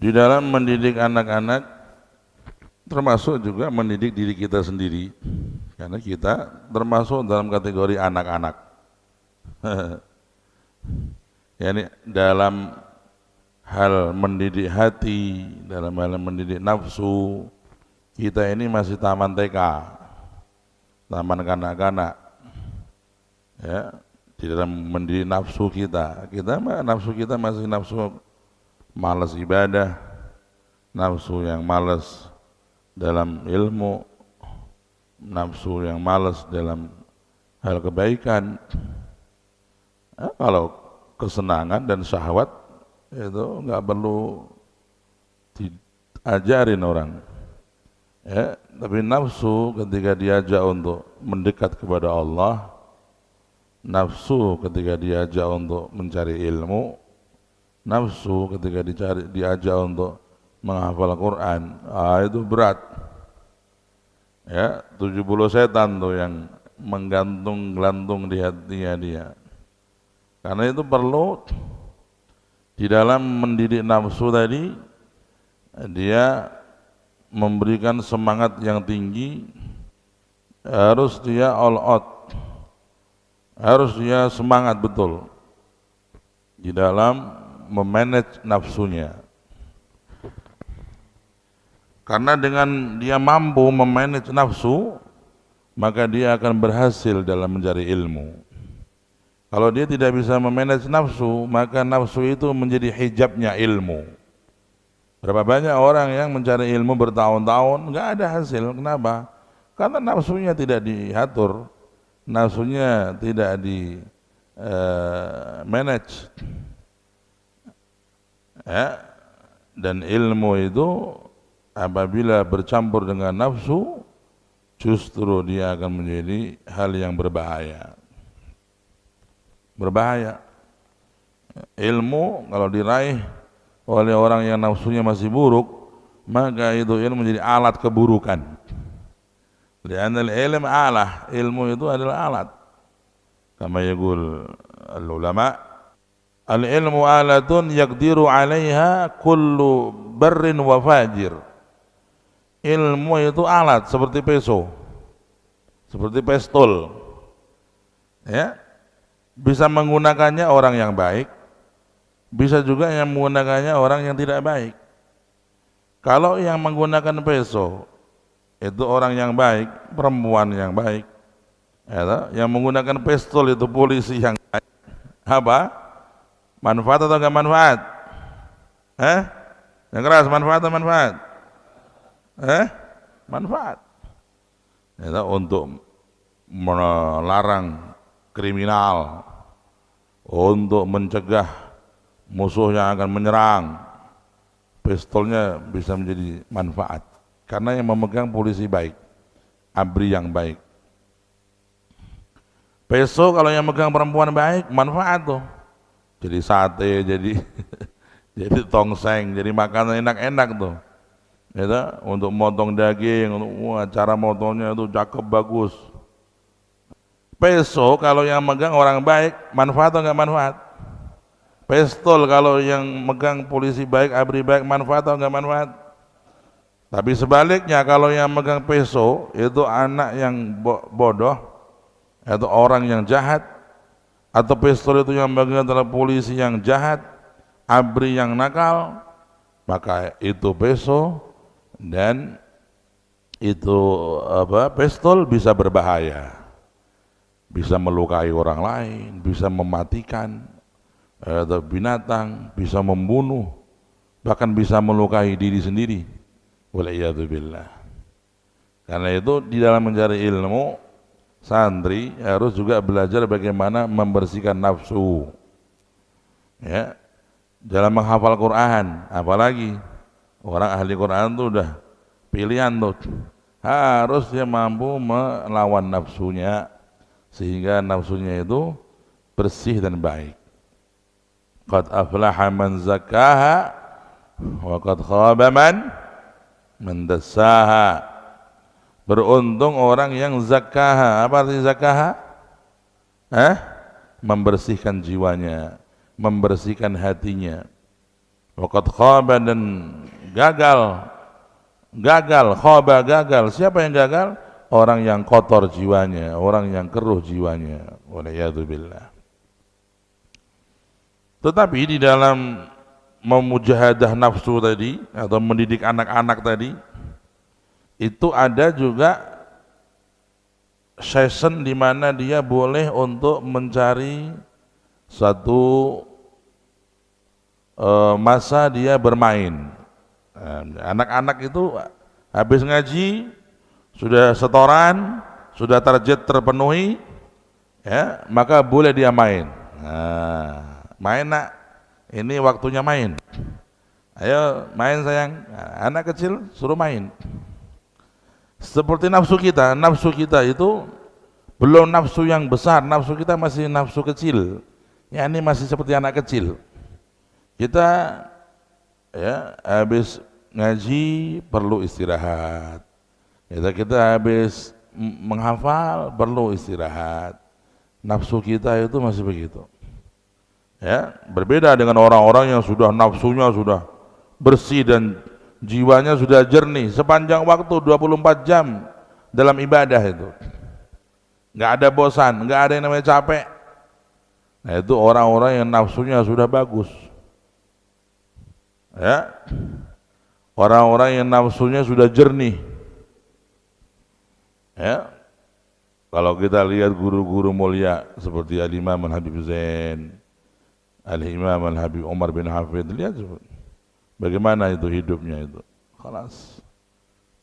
Di dalam mendidik anak-anak termasuk juga mendidik diri kita sendiri, karena kita termasuk dalam kategori anak-anak. Yani dalam hal mendidik hati, dalam hal mendidik nafsu, kita ini masih taman TK, taman kanak-kanak. Ya, di dalam mendidik nafsu kita, nafsu kita masih nafsu malas ibadah, nafsu yang malas dalam ilmu, nafsu yang malas dalam hal kebaikan. Kalau kesenangan dan syahwat itu nggak perlu diajarin orang. Ya, tapi nafsu ketika diajak untuk mendekat kepada Allah, nafsu ketika diajak untuk mencari ilmu, nafsu ketika diajak untuk menghafal Quran, itu berat. Ya, 70 setan tuh yang menggantung-gelantung di hatinya dia. Karena itu perlu di dalam mendidik nafsu tadi, dia memberikan semangat yang tinggi, harus dia all out, harus dia semangat betul di dalam memanage nafsunya. Karena dengan dia mampu memanage nafsu, maka dia akan berhasil dalam mencari ilmu. Kalau dia tidak bisa memanage nafsu, maka nafsu itu menjadi hijabnya ilmu. Berapa banyak orang yang mencari ilmu bertahun-tahun nggak ada hasil. Kenapa? Karena nafsunya tidak diatur, nafsunya tidak di manage. Ya. Dan ilmu itu apabila bercampur dengan nafsu, justru dia akan menjadi hal yang berbahaya. Berbahaya. Ilmu kalau diraih oleh orang yang nafsunya masih buruk, maka itu ilmu menjadi alat keburukan. Li'anna al-ilm alah, ilmu itu adalah alat. Kama yaqul al-ulama, al-ilmu alatun yaqdiru 'alaiha kullu barrin wa fajir. Ilmu itu alat seperti peso, seperti pistol. Ya. Bisa menggunakannya orang yang baik, bisa juga yang menggunakannya orang yang tidak baik. Kalau yang menggunakan peso itu orang yang baik, perempuan yang baik, ya, yang menggunakan pistol itu polisi yang baik, apa? Manfaat atau enggak manfaat? Yang keras manfaat atau manfaat? Manfaat. Ya, untuk melarang kriminal, untuk mencegah musuh yang akan menyerang, pistolnya bisa menjadi manfaat karena yang memegang polisi baik, ABRI yang baik. Peso kalau yang megang perempuan baik, manfaat tuh, jadi sate, jadi jadi tongseng, jadi makanan enak-enak tuh, gitu, untuk motong daging, untuk cara motongnya itu cakep bagus. Peso kalau yang megang orang baik, manfaat atau enggak manfaat? Pistol kalau yang megang polisi baik, ABRI baik, manfaat atau enggak manfaat? Tapi sebaliknya kalau yang megang peso itu anak yang bodoh, atau orang yang jahat, atau pistol itu yang megang adalah polisi yang jahat, ABRI yang nakal, maka itu peso dan itu pistol bisa berbahaya. Bisa melukai orang lain, bisa mematikan binatang, bisa membunuh, bahkan bisa melukai diri sendiri. Waliyadzubillah. Karena itu di dalam mencari ilmu, santri harus juga belajar bagaimana membersihkan nafsu. Ya, dalam menghafal Quran, apalagi orang ahli Quran itu udah pilihan tuh, harus dia mampu melawan nafsunya, sehingga nafsunya itu bersih dan baik. Qad aflaha man zakkaha wa qad khaba man dassaha. Beruntung orang yang zakkaha. Apa arti zakkaha? Membersihkan jiwanya, membersihkan hatinya. Waqad khaba, dan gagal, khaba gagal. Siapa yang gagal? Orang yang kotor jiwanya, orang yang keruh jiwanya. Waliyadzubillah. Tetapi di dalam memujahadah nafsu tadi atau mendidik anak-anak tadi, itu ada juga season di mana dia boleh untuk mencari satu masa dia bermain. Anak-anak itu habis ngaji, sudah setoran, sudah target terpenuhi, ya, maka boleh dia main. Nah, main nak, ini waktunya main. Ayo main sayang. Nah, anak kecil suruh main. Seperti nafsu kita itu belum nafsu yang besar, nafsu kita masih nafsu kecil. Ya, ini masih seperti anak kecil. Kita ya habis ngaji perlu istirahat. Kita habis menghafal perlu istirahat. Nafsu kita itu masih begitu. Ya, berbeda dengan orang-orang yang sudah nafsunya sudah bersih dan jiwanya sudah jernih sepanjang waktu 24 jam dalam ibadah itu. Enggak ada bosan, enggak ada yang namanya capek. Nah, itu orang-orang yang nafsunya sudah bagus. Ya. Orang-orang yang nafsunya sudah jernih. Ya, kalau kita lihat guru-guru mulia seperti Al-Imam Al-Habib Zain, Al-Imam Al-Habib Umar bin Hafid, lihat bagaimana itu hidupnya itu. Khalas.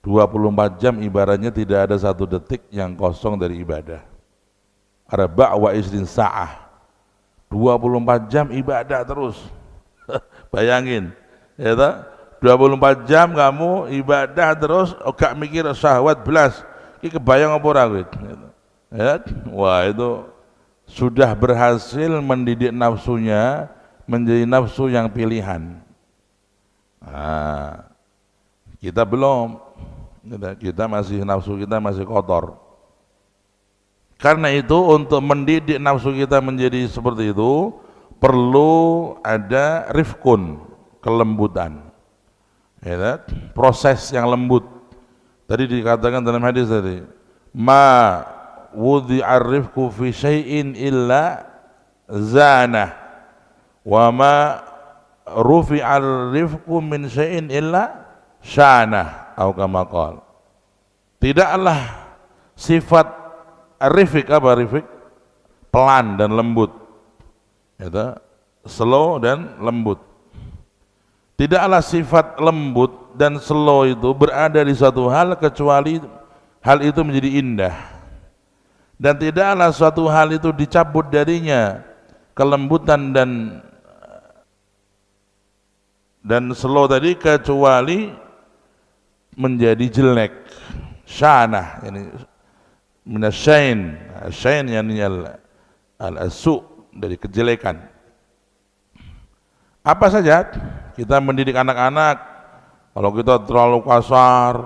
24 jam ibaratnya tidak ada satu detik yang kosong dari ibadah. Arba' wa isrin sa'ah. 24 jam ibadah terus. Bayangin, ya toh? 24 jam kamu ibadah terus, gak mikir syahwat belas. Ini kebayang apa ora kowe? Ya, wah itu sudah berhasil mendidik nafsunya menjadi nafsu yang pilihan. Nah, kita belum, kita masih nafsu kita masih kotor. Karena itu untuk mendidik nafsu kita menjadi seperti itu perlu ada rifkun, kelembutan, ya, proses yang lembut. Tadi dikatakan dalam hadis tadi, ma wudhi'ar rifku fi syai'in illa zanah, wa ma rufi'ar rifku min syai'in illa syanah, atau kama qala. Tidaklah sifat rifik, apa rifik? Pelan dan lembut, ya, slow dan lembut. Tidaklah sifat lembut dan slow itu berada di suatu hal kecuali hal itu menjadi indah. Dan tidaklah suatu hal itu dicabut darinya kelembutan dan slow tadi kecuali menjadi jelek. Syanah, ini minasyain, syain yani al-asu, dari kejelekan. Apa saja kita mendidik anak-anak, kalau kita terlalu kasar,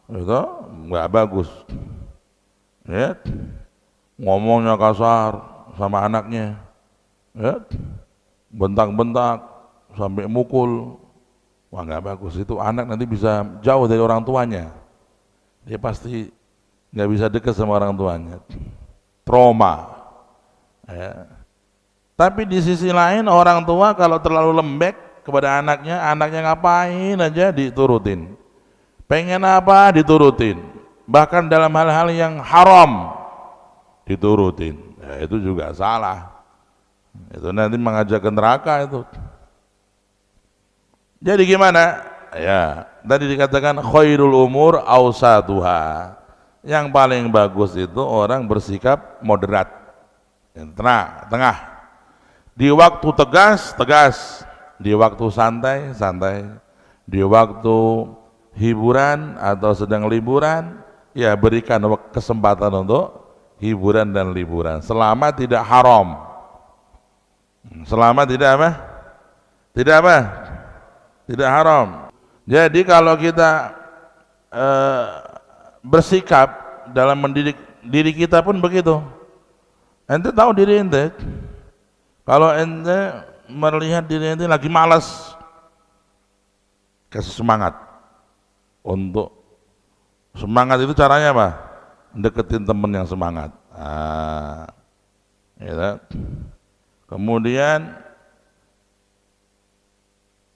itu nggak bagus. Ya, ngomongnya kasar sama anaknya, ya, bentak-bentak sampai mukul, wah nggak bagus. Itu anak nanti bisa jauh dari orang tuanya. Dia pasti nggak bisa dekat sama orang tuanya, trauma. Ya. Tapi di sisi lain orang tua kalau terlalu lembek kepada anaknya ngapain aja diturutin. Pengen apa diturutin. Bahkan dalam hal-hal yang haram diturutin. Ya, itu juga salah. Itu nanti mengajak ke neraka itu. Jadi gimana? Ya, tadi dikatakan khairul umur awsatuha. Yang paling bagus itu orang bersikap moderat. Tengah. Di waktu tegas, di waktu santai, di waktu hiburan atau sedang liburan, ya berikan kesempatan untuk hiburan dan liburan selama tidak haram. Selama tidak apa? Tidak haram. Jadi kalau kita bersikap dalam mendidik diri kita pun begitu. Ente tahu diri ente. Kalau ente melihat diri ente lagi malas, kasih semangat untuk semangat itu caranya apa? Deketin temen yang semangat. Ya. Kemudian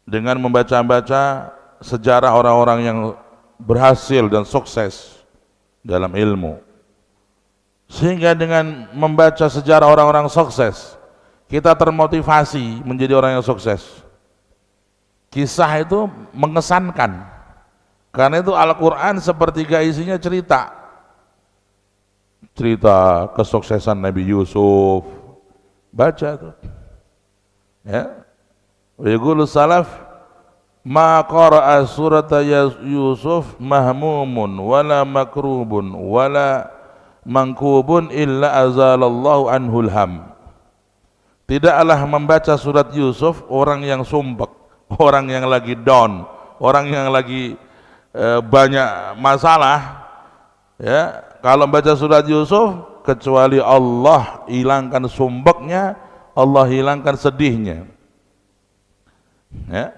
dengan membaca-baca sejarah orang-orang yang berhasil dan sukses dalam ilmu, sehingga dengan membaca sejarah orang-orang sukses kita termotivasi menjadi orang yang sukses. Kisah itu mengesankan, karena itu Al-Quran sepertiga isinya cerita kesuksesan Nabi Yusuf. Baca tuh ya. Wa yaqulu salaf ma qara'a surata Yusuf mahmumun wala makrubun wala mangkubun illa azalallahu anhul ham. Tidaklah membaca surat Yusuf orang yang sumpek, orang yang lagi down, orang yang lagi banyak masalah ya. Kalau baca surat Yusuf kecuali Allah hilangkan sumpeknya, Allah hilangkan sedihnya ya.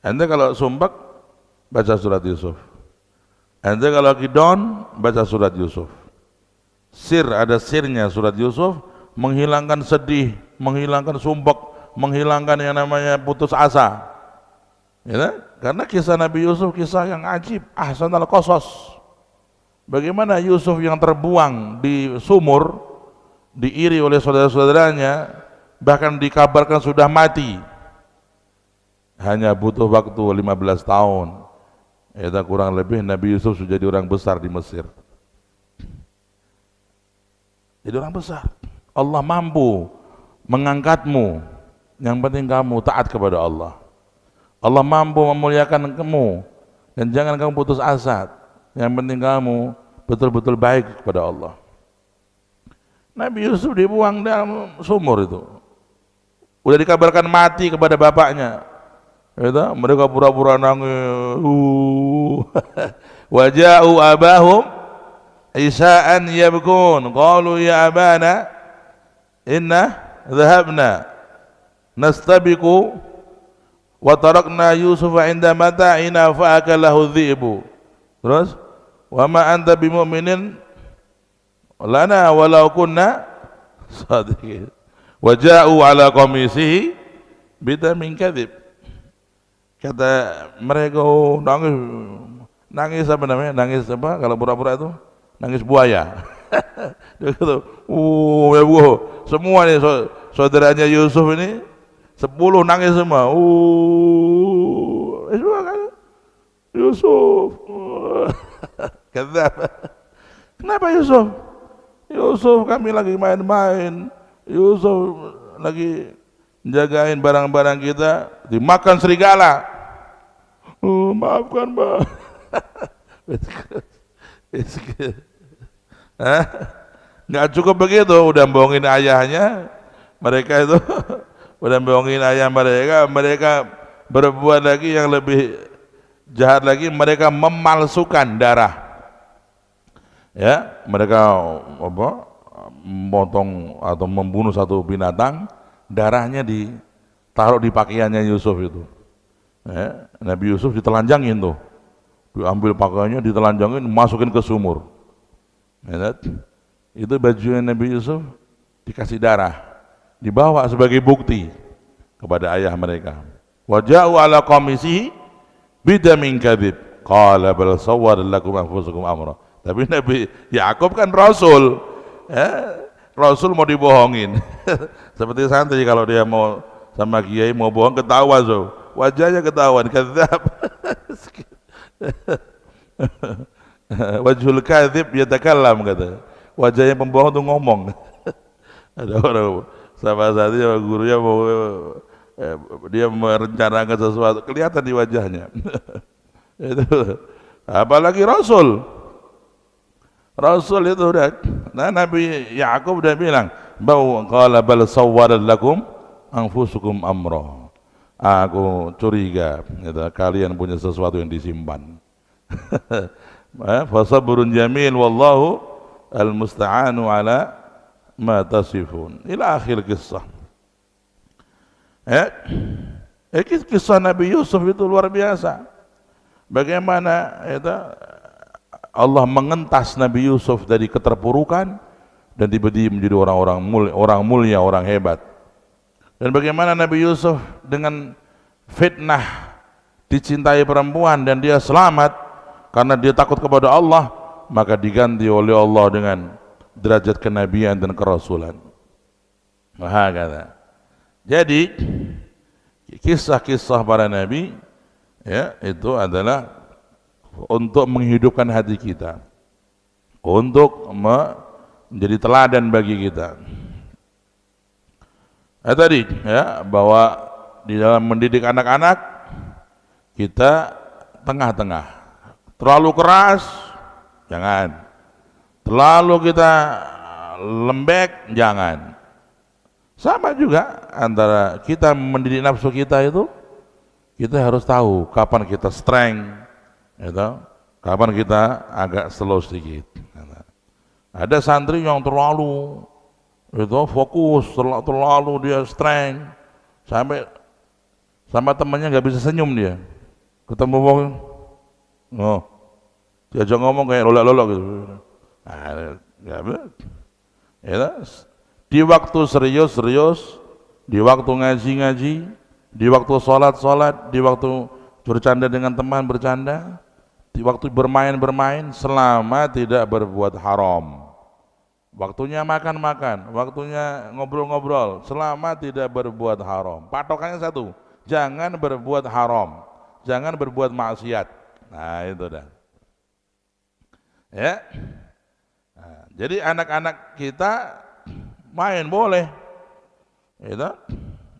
Ente kalau sumpek baca surat Yusuf, ente kalau lagi down baca surat Yusuf. Ada sirnya surat Yusuf, menghilangkan sedih, menghilangkan sumpek, menghilangkan yang namanya putus asa ya. Karena kisah Nabi Yusuf kisah yang ajib, ahsanal qasas. Bagaimana Yusuf yang terbuang di sumur diiri oleh saudara-saudaranya, bahkan dikabarkan sudah mati, hanya butuh waktu 15 tahun ya, kurang lebih Nabi Yusuf sudah jadi orang besar di Mesir, jadi orang besar. Allah mampu mengangkatmu, yang penting kamu taat kepada Allah. Allah mampu memuliakan kamu, dan jangan kamu putus asa, yang penting kamu betul-betul baik kepada Allah. Nabi Yusuf dibuang dalam sumur itu, udah dikabarkan mati kepada bapaknya gitu. Mereka pura-pura nangis. Waja'u abahum isa'an yabkun qalu ya abana inna dhahabna nastabiqu wa tarakna Yusufa inda mata'ina fa'akalahu dhi'bu. Terus wa ma anta bimu'minin lana walau kunna shadiqin. Wa ja'u ala qamisihi bidamin kadhib. Kata mereka nangis apa namanya? Nangis apa kalau pura-pura itu? Nangis buaya. Dia kata, ya bu, semua nih saudaranya Yusuf ini 10 nangis semua. Semua kan Yusuf. Kata, kenapa Yusuf? Yusuf kami lagi main-main. Yusuf lagi jagain barang-barang kita, dimakan serigala. Maafkan Mbak. Nggak cukup begitu, udah bohongin ayahnya. Mereka itu udah bohongin ayah mereka. Mereka berbuat lagi yang lebih jahat lagi, mereka memalsukan darah ya. Mereka memotong atau membunuh satu binatang, darahnya ditaruh di pakaiannya Yusuf itu ya. Nabi Yusuf ditelanjangin tuh, diambil pakaiannya, ditelanjangin, masukin ke sumur ya. Itu bajunya Nabi Yusuf dikasih darah, dibawa sebagai bukti kepada ayah mereka. Waja'u ala qamisihi bidamin kadhib qala bal sawwarat lakum anfusukum amra. Tapi Nabi Yakub kan rasul ya, rasul mau dibohongin. Seperti santri kalau dia mau sama kiai mau bohong ketahuan, so wajahnya ketahuan, kadzab. Wajhul kadzib yatakallam, kata wajahnya pembohong tuh ngomong. Ada orang sama saja gurunya mau dia merencanakan sesuatu, kelihatan di wajahnya. Itu apalagi rasul itu udah. Nah, Nabi Yakub udah bilang, "Bau qala bal sawwarat lakum anfusukum amra." Aku curiga gitu, kalian punya sesuatu yang disimpan. Fasabrun jamil wallahu al-musta'anu ala ma tasifun. Ila akhir kisah. Kisah Nabi Yusuf itu luar biasa. Bagaimana itu Allah mengentas Nabi Yusuf dari keterpurukan dan tiba-tiba menjadi orang mulia, orang hebat. Dan bagaimana Nabi Yusuf dengan fitnah dicintai perempuan dan dia selamat karena dia takut kepada Allah, maka diganti oleh Allah dengan derajat kenabian dan kerasulan. Mahakata. Jadi kisah-kisah para nabi ya itu adalah untuk menghidupkan hati kita, untuk menjadi teladan bagi kita. Tadi ya bahwa di dalam mendidik anak-anak kita tengah-tengah. Terlalu keras jangan, terlalu kita lembek jangan. Sama juga antara kita mendidik nafsu kita itu, kita harus tahu kapan kita strength, gitu, kapan kita agak slow sedikit. Ada santri yang terlalu itu fokus, terlalu dia strength, sampai sama temannya nggak bisa senyum dia. Ketemu orang, oh, diajak ngomong kayak lolak-lolak gitu. Nggak benar. Ya, di waktu serius, di waktu ngaji, di waktu sholat, di waktu bercanda dengan teman bercanda, di waktu bermain, selama tidak berbuat haram. Waktunya makan, waktunya ngobrol-ngobrol, selama tidak berbuat haram. Patokannya satu, jangan berbuat haram, jangan berbuat maksiat. Nah itu dah. Ya. Nah, jadi anak-anak kita main boleh, itu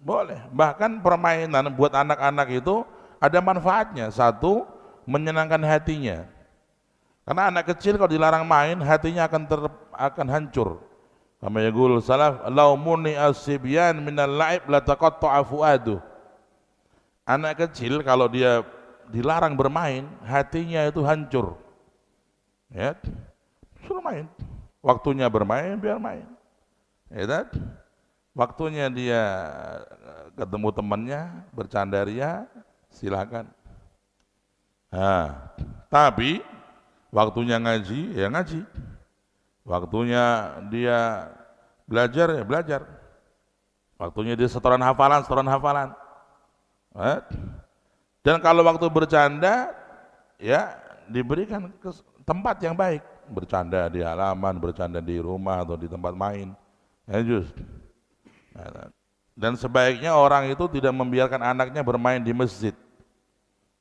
boleh. Bahkan permainan buat anak-anak itu ada manfaatnya. Satu, menyenangkan hatinya. Karena anak kecil kalau dilarang main, hatinya akan hancur. Kama yaqul salaf, "Law muni as-sibyan minal la'ib la taqatta'a fuadu." Anak kecil kalau dia dilarang bermain, hatinya itu hancur. Ya, suruh main. Waktunya bermain, biar main. Ya, waktunya dia ketemu temannya, bercanda ria, silakan. Nah, tapi waktunya ngaji, ya ngaji. Waktunya dia belajar, ya belajar. Waktunya dia setoran hafalan. Dan kalau waktu bercanda, ya diberikan ke tempat yang baik. Bercanda di halaman, bercanda di rumah atau di tempat main. Ya, just. Dan sebaiknya orang itu tidak membiarkan anaknya bermain di masjid.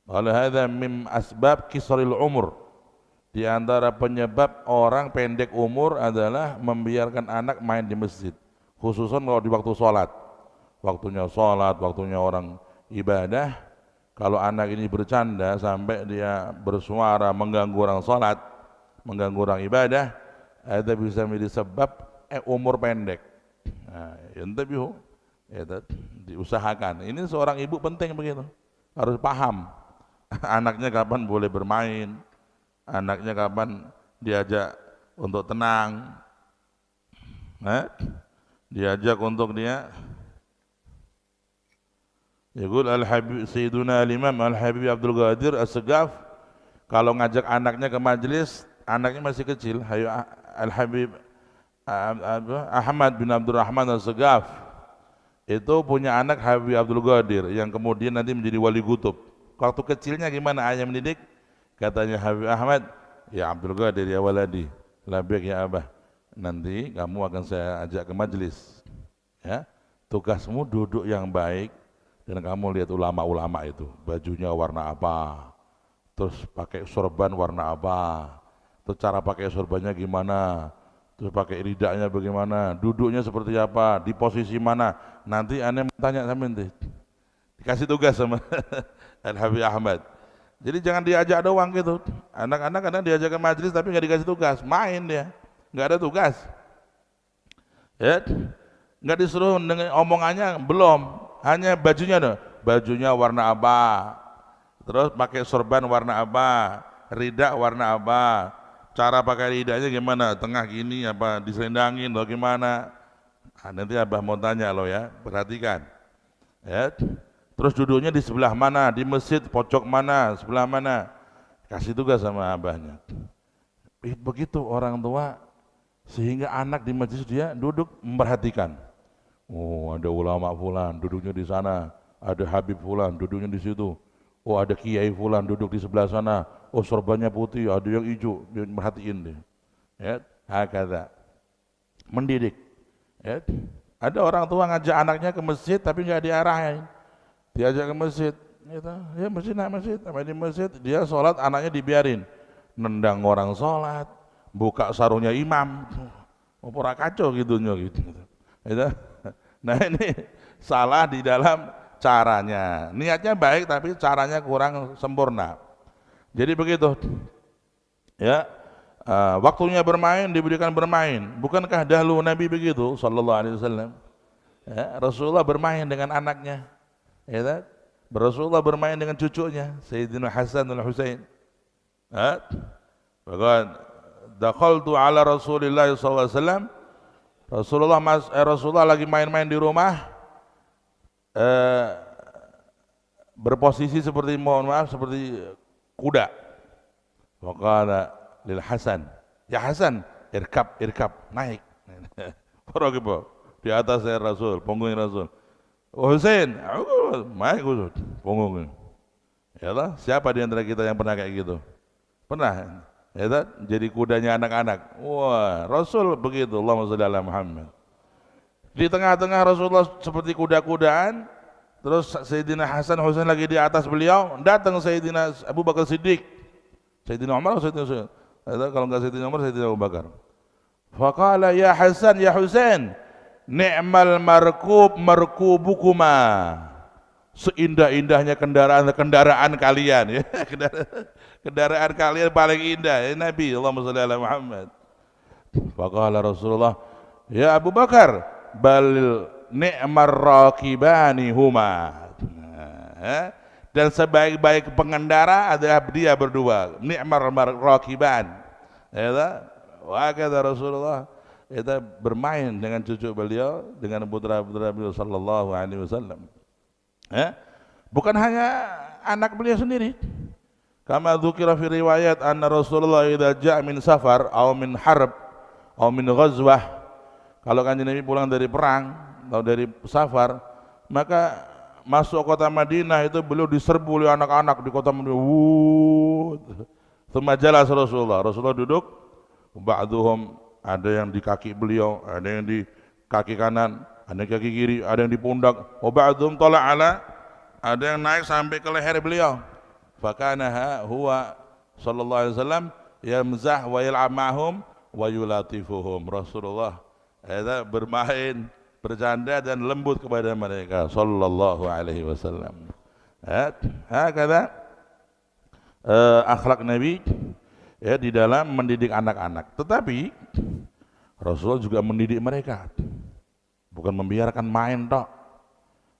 Oleh hadza mim asbab kisril umur. Di antara penyebab orang pendek umur adalah membiarkan anak main di masjid, khususnya kalau di waktu sholat. Waktunya orang ibadah. Kalau anak ini bercanda sampai dia bersuara mengganggu orang sholat, mengganggu orang ibadah, itu bisa menjadi sebab umur pendek. Nah, diusahakan. Ini seorang ibu penting begitu, harus paham anaknya kapan boleh bermain, anaknya kapan diajak untuk tenang, diajak untuk dia. Yaqul al-Habib Sayyiduna al-Imam al-Habib Abdul Qadir As-Segaf, kalau ngajak anaknya ke majelis, anaknya masih kecil, hayu al-Habib Ahmad bin Abdurrahman As-Segaf itu punya anak Habib Abdul Qadir yang kemudian nanti menjadi wali kutub. Waktu kecilnya gimana ayah mendidik? Katanya Habib Ahmad, ya Abdul Qadir ya waladi, labbaik ya abah, nanti kamu akan saya ajak ke majelis, ya, tugasmu duduk yang baik dan kamu lihat ulama-ulama itu bajunya warna apa, terus pakai sorban warna apa, terus cara pakai sorbannya gimana, terus pakai ridaknya bagaimana, duduknya seperti apa, di posisi mana. Nanti aneh tanya sama nanti, dikasih tugas sama Al-Habib Ahmad. Jadi jangan diajak doang gitu. Anak-anak kadang diajak ke majelis tapi nggak dikasih tugas, main dia, nggak ada tugas. Ya, nggak disuruh dengan omongannya belum, hanya bajunya dong. Bajunya warna apa, terus pakai sorban warna apa, ridak warna apa, cara pakai ridaknya gimana, tengah gini apa diselendangin atau gimana. Nah, nanti abah mau tanya lo ya, perhatikan. Ya, Terus duduknya di sebelah mana, di masjid pojok mana, sebelah mana. Kasih tugas sama abahnya. Begitu orang tua, sehingga anak di majelis dia duduk memperhatikan. Oh, ada ulama fulan duduknya di sana, ada habib fulan duduknya di situ. Oh, ada kiai fulan duduk di sebelah sana. Oh, sorbannya putih, ada yang hijau, dia merhatiin dia. Ya, hakadha. Mendidik. Ya. Ada orang tua ngajak anaknya ke masjid tapi nggak diarahin. Diajak ke masjid, gitu. Ya masjid, sampai di masjid dia sholat, anaknya dibiarin, nendang orang sholat, buka sarungnya imam, pura kacau gitunya gitu. Gitu. Nah ini salah di dalam caranya, niatnya baik tapi caranya kurang sempurna. Jadi begitu, ya waktunya bermain diberikan bermain. Bukankah dahulu Nabi begitu, Sallallahu Alaihi Wasallam? Ya, Rasulullah bermain dengan anaknya. Ya, Rasulullah bermain dengan cucunya Sayyidina Hasan dan Husain. Bahkan dakhaltu ala Rasulillah SAW. Rasulullah lagi main-main di rumah, berposisi seperti, mohon maaf, seperti kuda. Waqala lil Hasan, ya Hasan, irkab, naik. Di atas saya Rasul, punggungnya Rasul. Husain, naik Husain, punggung. Ya lah, siapa di antara kita yang pernah kayak gitu? Pernah, ya tak? Jadi kudanya anak-anak. Wah, Rasul begitu. Allahumma shalli ala Muhammad. Di tengah-tengah Rasulullah seperti kuda-kudaan. Terus Sayyidina Hasan Husain lagi di atas beliau. Datang Sayyidina Abu Bakar Siddiq. Sayyidina Umar, Sayyidina Husain. Kalau enggak Sayyidina Umar, Sayyidina Abu Bakar. Faqala ya Hasan, ya Husain, ni'mal markubukuma. Seindah-indahnya kendaraan kalian, ya. Kendaraan kalian paling indah, ya Nabi. Allahumma shalli ala Muhammad. Faqala Rasulullah, ya Abu Bakar, bal ni'mar raqibani huma. Dan sebaik-baik pengendara adalah dia berdua. Ni'mar raqiban. Ya, wa kata Rasulullah, kita bermain dengan cucu beliau, dengan putra-putra beliau sallallahu alaihi wasallam. Bukan hanya anak beliau sendiri. Kama dzukira fi riwayat anna Rasulullah idza ja'a min safar aw min harb aw min ghazwah, kalau Kanjeng Nabi pulang dari perang atau dari safar, maka masuk kota Madinah itu beliau diserbu oleh anak-anak di kota Madinah. Tsumma jalas Rasulullah duduk, ba'duhum, ada yang di kaki beliau, ada yang di kaki kanan, ada yang kaki kiri, ada yang di pundak. Wa ba'dhum tala'ala, ada yang naik sampai ke leher beliau. Fakanaha huwa sallallahu alaihi wasallam yamzah wa yal'ab ma'hum wa yulatifuhum. Rasulullah bermain, bercanda dan lembut kepada mereka sallallahu alaihi wasallam. Hakada akhlak Nabi, ya, di dalam mendidik anak-anak. Tetapi Rasulullah juga mendidik mereka, bukan membiarkan main tok.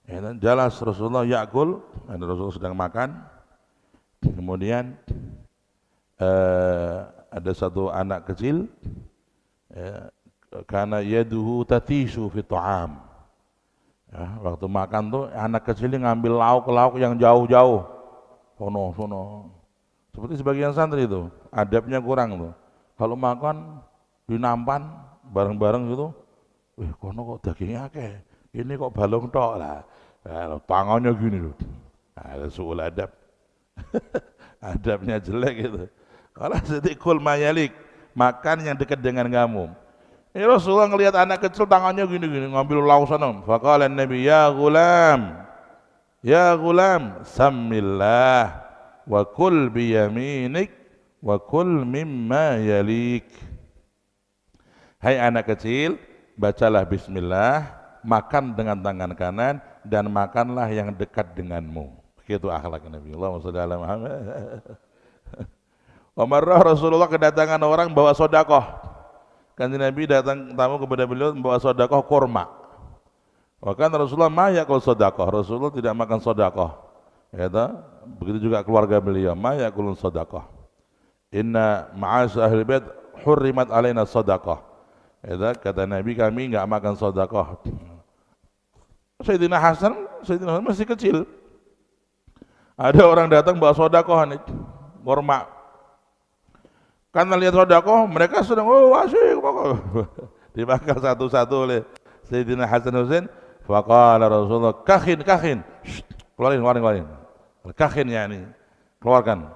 Ya, jelas Rasulullah yakul, Rasulullah sedang makan. Kemudian ada satu anak kecil, ya, karena yaduhu tatisu fi ta'am. Ya, waktu makan tuh anak kecil ini ngambil lauk-lauk yang jauh-jauh. Sono. Seperti sebagian santri itu, adabnya kurang tuh. Kalau makan dinampan bareng-bareng gitu, kono kok dagingnya akeh, ini kok balung tok lah. Tangannya gini loh. Ada suul adab. Adabnya jelek gitu. Kalau sedikul mayalik, makan yang dekat dengan kamu. Ini Rasulullah ngelihat anak kecil tangannya gini-gini ngambil lauk sana. Faqala Nabi, ya gulam, sammillah wa kul biyaminik wa kul mimma yalik. Hai anak kecil, bacalah bismillah, makan dengan tangan kanan dan makanlah yang dekat denganmu. Begitu akhlak Nabi. Allahumma shalli ala Muhammad. Marrah Rasulullah kedatangan orang bawa sedekah. Kanjeng Nabi datang tamu kepada beliau membawa sedekah kurma. Bahkan Rasulullah ma yakul sedekah. Rasulullah tidak makan sedekah. Ya, begitu juga keluarga beliau, ma yakulun sedekah. Inna ma'as ahli bait hurrimat alaina sedekah. Ya, kata Nabi, kami enggak makan sedekah. Sayyidina Hasan masih kecil. Ada orang datang bawa sodakoh nih, korma. Karena lihat sodakoh, mereka sedang asyik, dibakar satu-satu oleh Sayyidina Hasan Husain. Faqala Rasulullah, kakhin, kakhin, keluarin, keluarin, kakhin ya ini, keluarkan.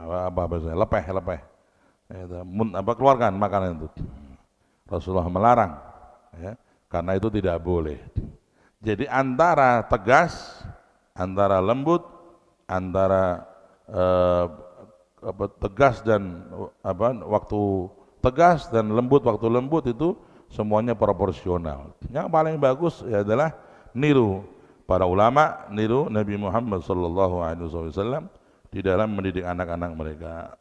Apa bahasanya? Lepeh, lepeh. Keluarkan makanan itu. Rasulullah melarang, ya, karena itu tidak boleh. Jadi antara tegas, antara lembut, antara tegas dan waktu tegas dan lembut waktu lembut itu semuanya proporsional. Yang paling bagus ya adalah niru para ulama, niru Nabi Muhammad sallallahu alaihi wasallam di dalam mendidik anak-anak mereka.